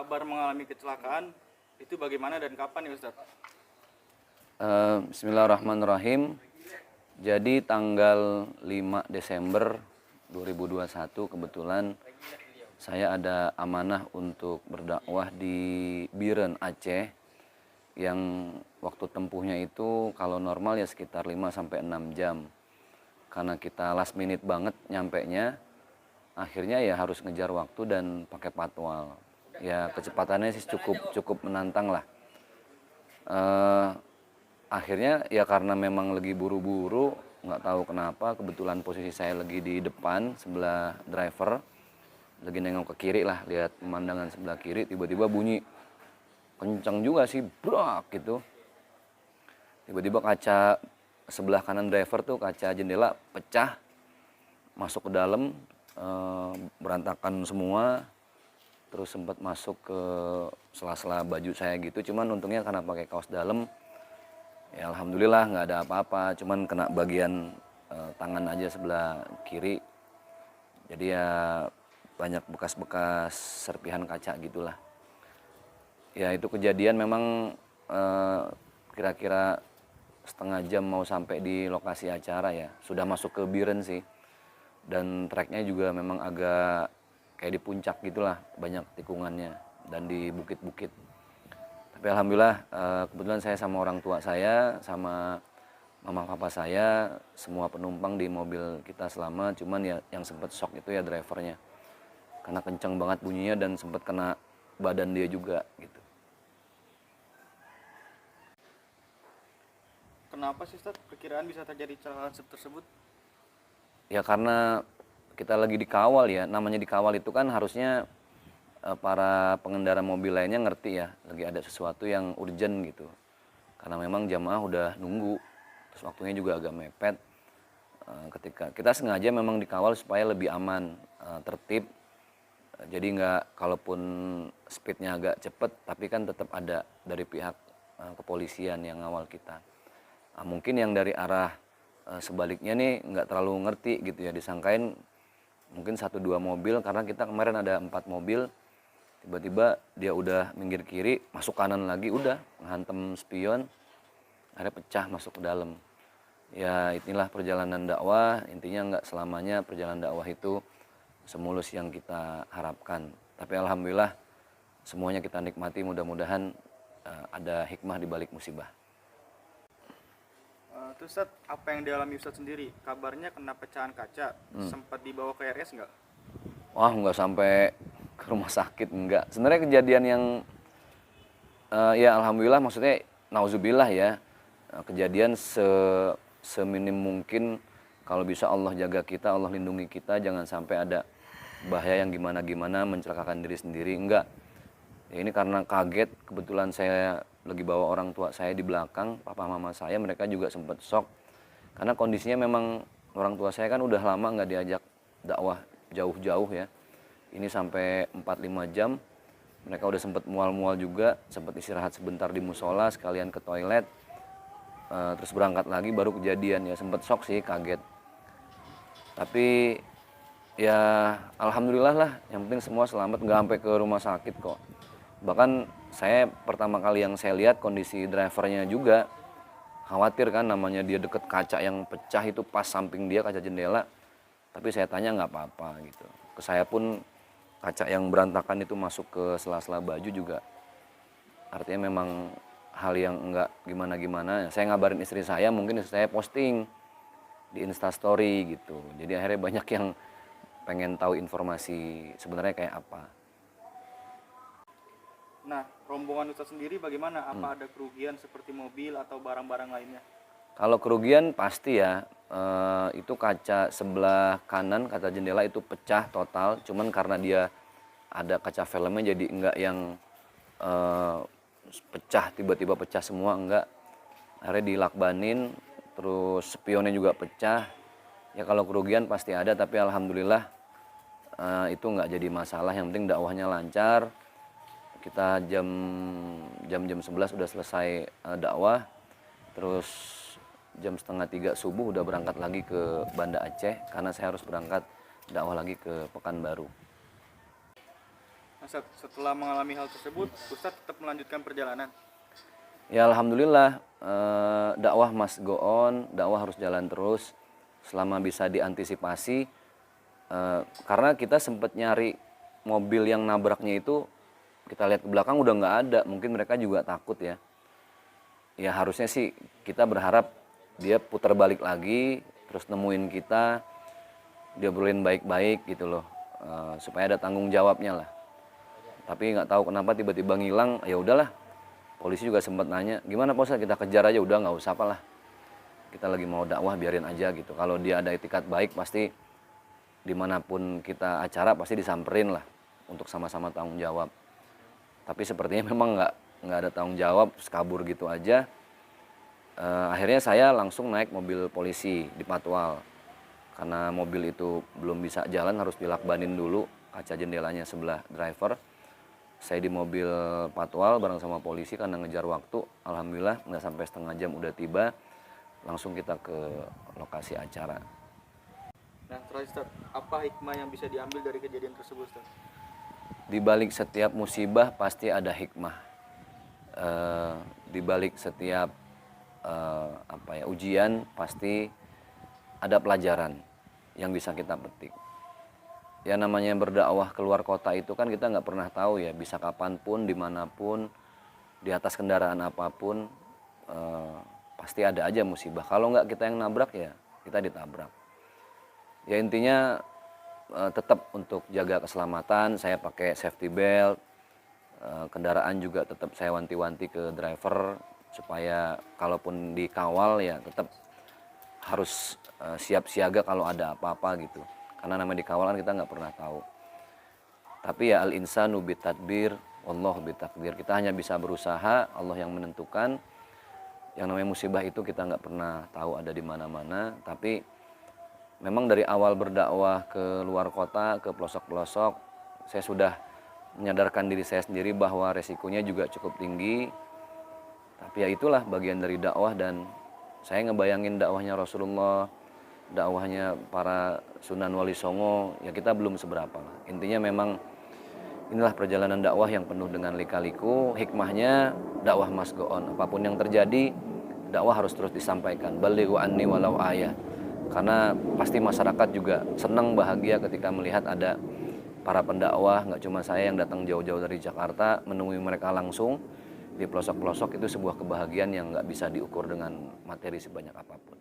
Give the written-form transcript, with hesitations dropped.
kabar mengalami kecelakaan itu bagaimana dan kapan ya Ustadz? Bismillahirrahmanirrahim. Jadi tanggal 5 Desember 2021 kebetulan saya ada amanah untuk berdakwah di Biren, Aceh, yang waktu tempuhnya itu kalau normal ya sekitar 5-6 jam. Karena kita last minute banget nyampenya, akhirnya ya harus ngejar waktu dan pakai patwal. Ya kecepatannya sih cukup menantang lah. Akhirnya ya karena memang lagi buru-buru, nggak tahu kenapa kebetulan posisi saya lagi di depan sebelah driver, lagi nengok ke kiri lah, lihat pemandangan sebelah kiri, tiba-tiba bunyi kencang juga sih, brak gitu. Tiba-tiba kaca sebelah kanan driver tuh, kaca jendela pecah, masuk ke dalam, berantakan semua. Terus sempat masuk ke sela-sela baju saya gitu, cuman untungnya karena pakai kaos dalam, ya alhamdulillah nggak ada apa-apa, cuman kena bagian tangan aja sebelah kiri. Jadi ya banyak bekas-bekas serpihan kaca gitulah. Ya itu kejadian memang kira-kira setengah jam mau sampai di lokasi acara ya. Sudah masuk ke Biren sih. Dan treknya juga memang agak kayak di puncak gitulah, banyak tikungannya dan di bukit-bukit. Tapi alhamdulillah kebetulan saya sama orang tua saya, sama mama papa saya, semua penumpang di mobil kita selamat. Cuman ya yang sempat shock itu ya drivernya. Karena kenceng banget bunyinya dan sempat kena badan dia juga gitu. Kenapa sih Ustadz perkiraan bisa terjadi kecelakaan tersebut? Ya karena kita lagi dikawal ya, namanya dikawal itu kan harusnya para pengendara mobil lainnya ngerti ya, lagi ada sesuatu yang urgent gitu. Karena memang jamaah udah nunggu, terus waktunya juga agak mepet. Ketika kita sengaja memang dikawal supaya lebih aman, tertib. Jadi nggak, kalaupun speednya agak cepet, tapi kan tetap ada dari pihak kepolisian yang ngawal kita. Mungkin yang dari arah sebaliknya nih nggak terlalu ngerti gitu ya, disangkain mungkin 1-2 mobil, karena kita kemarin ada 4 mobil, tiba-tiba dia udah minggir kiri, masuk kanan lagi, udah menghantam spion, akhirnya pecah masuk ke dalam. Ya inilah perjalanan dakwah, intinya nggak selamanya perjalanan dakwah itu semulus yang kita harapkan. Tapi alhamdulillah semuanya kita nikmati, mudah-mudahan ada hikmah di balik musibah. Terus Ustadz, apa yang dialami Ustadz sendiri? Kabarnya kena pecahan kaca, sempat dibawa ke RS nggak? Wah nggak sampai ke rumah sakit, enggak. Sebenarnya kejadian yang ya alhamdulillah, maksudnya nauzubillah ya, kejadian seminim mungkin. Kalau bisa Allah jaga kita, Allah lindungi kita, jangan sampai ada bahaya yang gimana-gimana mencelakakan diri sendiri, enggak. Ya ini karena kaget, kebetulan saya lagi bawa orang tua saya di belakang, papa mama saya, mereka juga sempat shock. Karena kondisinya memang orang tua saya kan udah lama nggak diajak dakwah jauh-jauh ya. Ini sampai 4-5 jam, mereka udah sempat mual-mual juga, sempat istirahat sebentar di musola, sekalian ke toilet, terus berangkat lagi baru kejadian. Ya sempat shock sih, kaget. Tapi ya alhamdulillah lah, yang penting semua selamat, nggak sampai ke rumah sakit kok. Bahkan saya pertama kali yang saya lihat kondisi drivernya juga khawatir kan, namanya dia deket kaca yang pecah itu pas samping dia, kaca jendela. Tapi saya tanya nggak apa-apa gitu. Ke saya pun kaca yang berantakan itu masuk ke sela-sela baju juga. Artinya memang hal yang nggak gimana-gimana. Saya ngabarin istri saya, mungkin istri saya posting di Instastory gitu. Jadi akhirnya banyak yang pengen tahu informasi sebenarnya kayak apa. Nah, rombongan Ustadz sendiri bagaimana? Apa ada kerugian seperti mobil atau barang-barang lainnya? Kalau kerugian pasti ya, itu kaca sebelah kanan, kaca jendela itu pecah total. Cuman karena dia ada kaca filmnya jadi enggak yang pecah, tiba-tiba pecah semua, enggak. Akhirnya dilakbanin, terus spionnya juga pecah. Ya kalau kerugian pasti ada, tapi alhamdulillah itu enggak jadi masalah. Yang penting dakwahnya lancar. Kita jam 11 udah selesai dakwah, terus jam 2:30 subuh udah berangkat lagi ke Banda Aceh, karena saya harus berangkat dakwah lagi ke Pekanbaru. Ustadz, setelah mengalami hal tersebut, Ustadz tetap melanjutkan perjalanan. Ya alhamdulillah, dakwah must go on, dakwah harus jalan terus selama bisa diantisipasi. Karena kita sempat nyari mobil yang nabraknya itu, kita lihat ke belakang udah nggak ada, mungkin mereka juga takut ya. Ya harusnya sih kita berharap dia putar balik lagi, terus nemuin kita, dia obrolin baik-baik gitu loh, supaya ada tanggung jawabnya lah. Tapi nggak tahu kenapa tiba-tiba ngilang, ya udahlah. Polisi juga sempat nanya, gimana Pak Ustadz, kita kejar aja, udah nggak usah apalah. Kita lagi mau dakwah, biarin aja gitu. Kalau dia ada itikat baik, pasti dimanapun kita acara pasti disamperin lah untuk sama-sama tanggung jawab. Tapi sepertinya memang nggak ada tanggung jawab, kabur gitu aja. Akhirnya saya langsung naik mobil polisi di Patwal. Karena mobil itu belum bisa jalan, harus dilakbanin dulu kaca jendelanya sebelah driver. Saya di mobil Patwal bareng sama polisi karena ngejar waktu. Alhamdulillah nggak sampai setengah jam udah tiba. Langsung kita ke lokasi acara. Nah, terakhir Ustadz, apa hikmah yang bisa diambil dari kejadian tersebut, Ustadz? Di balik setiap musibah pasti ada hikmah. Di balik setiap ujian pasti ada pelajaran yang bisa kita petik. Ya namanya berdakwah keluar kota itu kan kita nggak pernah tahu ya, bisa kapanpun, dimanapun, di atas kendaraan apapun, pasti ada aja musibah. Kalau nggak kita yang nabrak ya kita ditabrak. Ya intinya tetap untuk jaga keselamatan, saya pakai safety belt, kendaraan juga tetap saya wanti-wanti ke driver supaya kalaupun dikawal ya tetap harus siap siaga kalau ada apa-apa gitu. Karena namanya dikawal kan kita nggak pernah tahu. Tapi ya al-insanu bitadbir, wallahu bitakdir. Kita hanya bisa berusaha, Allah yang menentukan. Yang namanya musibah itu kita nggak pernah tahu ada di mana-mana. Tapi memang dari awal berdakwah ke luar kota, ke pelosok-pelosok, saya sudah menyadarkan diri saya sendiri bahwa resikonya juga cukup tinggi. Tapi ya itulah bagian dari dakwah, dan saya ngebayangin dakwahnya Rasulullah, dakwahnya para Sunan Wali Songo, ya kita belum seberapa lah. Intinya memang inilah perjalanan dakwah yang penuh dengan lika-liku. Hikmahnya dakwah must go on. Apapun yang terjadi, dakwah harus terus disampaikan. Balighu anni walau ayat. Karena pasti masyarakat juga senang, bahagia ketika melihat ada para pendakwah, nggak cuma saya yang datang jauh-jauh dari Jakarta, menemui mereka langsung di pelosok-pelosok. Itu sebuah kebahagiaan yang nggak bisa diukur dengan materi sebanyak apapun.